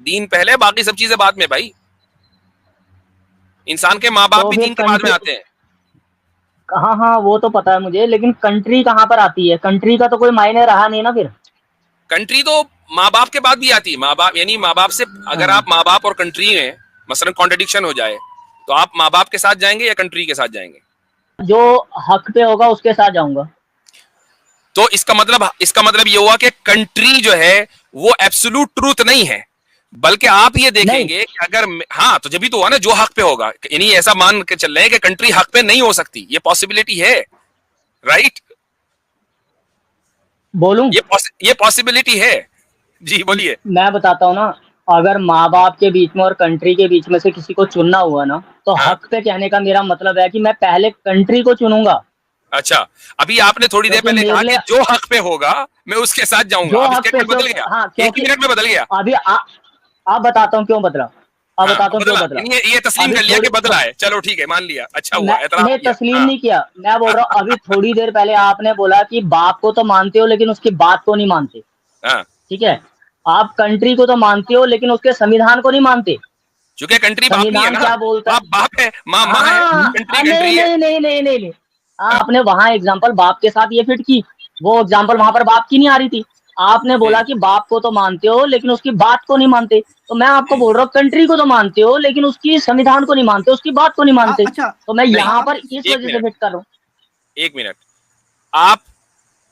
दीन पहले, बाकी सब चीजें बाद में भाई। इंसान के माँ बाप तो भी फिर दीन के बाद में कंट्री, आते हैं। हाँ हाँ वो तो पता है मुझे, लेकिन कंट्री कहाँ पर आती है? कंट्री का तो कोई मायने रहा नहीं ना फिर। कंट्री तो माँ बाप के बाद भी आती है। माँ बाप यानी माँ बाप से, अगर आप हाँ, माँ बाप और कंट्री में मसलन कॉन्ट्रडिक्शन हो जाए, तो आप माँ बाप के साथ जाएंगे या कंट्री के साथ जाएंगे? जो हक पे होगा उसके साथ जाऊंगा। तो इसका मतलब ये हुआ कि कंट्री जो है वो एब्सोल्यूट ट्रूथ नहीं है, बल्कि आप ये नहीं, देखेंगे कि अगर, हाँ तो जब भी तो हुआ ना जो हक पे होगा, यानी ऐसा मान के चल रहे हैं कि कंट्री हक पे नहीं हो सकती, ये पॉसिबिलिटी है, राइट? बोलूं? ये पॉसिबिलिटी है। जी बोलिए। मैं बताता हूँ ना, अगर माँ बाप के बीच में और कंट्री के बीच में से किसी को चुनना हुआ ना, तो हाँ, हक पे कहने का मेरा मतलब है कि मैं पहले कंट्री को चुनूंगा। अच्छा, अभी आपने थोड़ी देर क्योंकि पहले कहा मेरे कि लिए जो हक पे होगा मैं उसके साथ जाऊंगा, जो अब हक पे, स्टेटमेंट क्यों, बदल गया, हाँ एक ही क्योंकि मिनट में बदल गया। अभी आप बताता हूँ क्यों बदला। अब हाँ बताता हूँ क्यों बदला, बदला। यानी ये तस्लीम अभी कर लिया कि थोड़ी, बदला हाँ, है, चलो ठीक है, मान लिया, अच्छा हुआ, मैं एतराफ नहीं किया। तस्लीम हाँ नहीं किया, मैं बोल रहा हूँ अभी थोड़ी देर पहले आपने बोला कि बाप को तो मानते हो लेकिन उसकी बात को नहीं मानते। हाँ, ठीक है, आप कंट्री को तो मानते हो लेकिन उसके संविधान को नहीं मानते। चूंकि कंट्री बाप नहीं है संविधान ना, क्या बोलता है? बाप बाप है, माँ माँ है, हाँ कंट्री नहीं कंट्री है। नहीं नहीं नहीं नहीं नहीं, हाँ, आपने वहां एग्जांपल बाप के साथ ये फिट की, वो एग्जांपल वहां पर बाप की नहीं आ रही थी। आपने बोला कि बाप को तो मानते हो लेकिन उसकी बात को नहीं मानते, तो मैं आपको हम्म, बोल रहा हूँ कंट्री को तो मानते हो लेकिन उसकी संविधान को नहीं मानते, उसकी बात को नहीं मानते, अच्छा, तो मैं नहीं, यहाँ आप पर इस एक वजह से मिनट, फिट कर रहा हूँ। एक मिनट, आप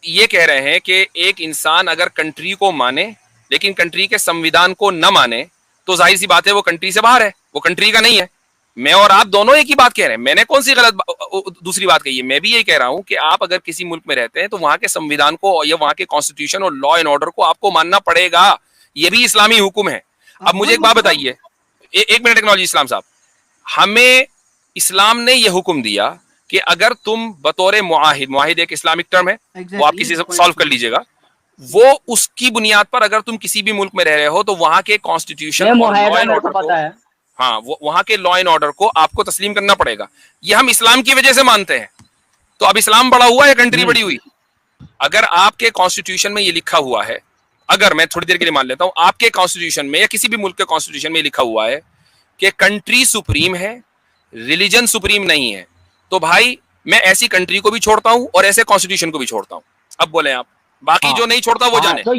ये कह रहे हैं कि एक इंसान अगर कंट्री को माने लेकिन कंट्री के संविधान को न माने, तो जाहिर सी बात है वो कंट्री से बाहर है, वो कंट्री का नहीं है। मैं और आप दोनों एक ही बात कह रहे हैं, मैंने कौन सी दूसरी बात कही है? मैं भी यही कह रहा हूं कि आप अगर किसी मुल्क में रहते हैं तो वहां के संविधान को या वहां के कॉन्स्टिट्यूशन और लॉ एंड ऑर्डर को आपको मानना पड़ेगा, ये भी इस्लामी हुक्म है। अब मुझे वही एक बात मतलब। बताइए, एक मिनट टेक्नोलॉजी इस्लाम साहब, हमें इस्लाम ने यह हुक्म दिया कि अगर तुम बतौर मुआहिद, मुआहिद एक इस्लामिक टर्म है, वो आप एग्जैक्टली किसी से पॉइंट सॉल्व कर पे। लीजिएगा, वो उसकी बुनियाद पर अगर तुम किसी भी मुल्क में रह रहे हो तो वहां के कॉन्स्टिट्यूशन ये और लॉ मुआहेदा एंड मेरे को ऑर्डर को, पता है। हाँ वो वहां के लॉ एंड ऑर्डर को आपको तस्लीम करना पड़ेगा। ये हम इस्लाम की वजह से मानते हैं। तो अब इस्लाम बड़ा हुआ या कंट्री हम्म। बड़ी हुई? अगर आपके कॉन्स्टिट्यूशन में ये लिखा हुआ है, अगर मैं थोड़ी देर के लिए मान लेता हूं आपके कॉन्स्टिट्यूशन में या किसी भी मुल्क के कॉन्स्टिट्यूशन में लिखा हुआ है कि कंट्री सुप्रीम है, रिलीजन सुप्रीम नहीं है, तो भाई मैं ऐसी कंट्री को भी छोड़ता हूं और ऐसे कॉन्स्टिट्यूशन को भी छोड़ता हूं। अब बोले आप, बाकी हाँ जो नहीं छोड़ता वो हाँ, जाने। तो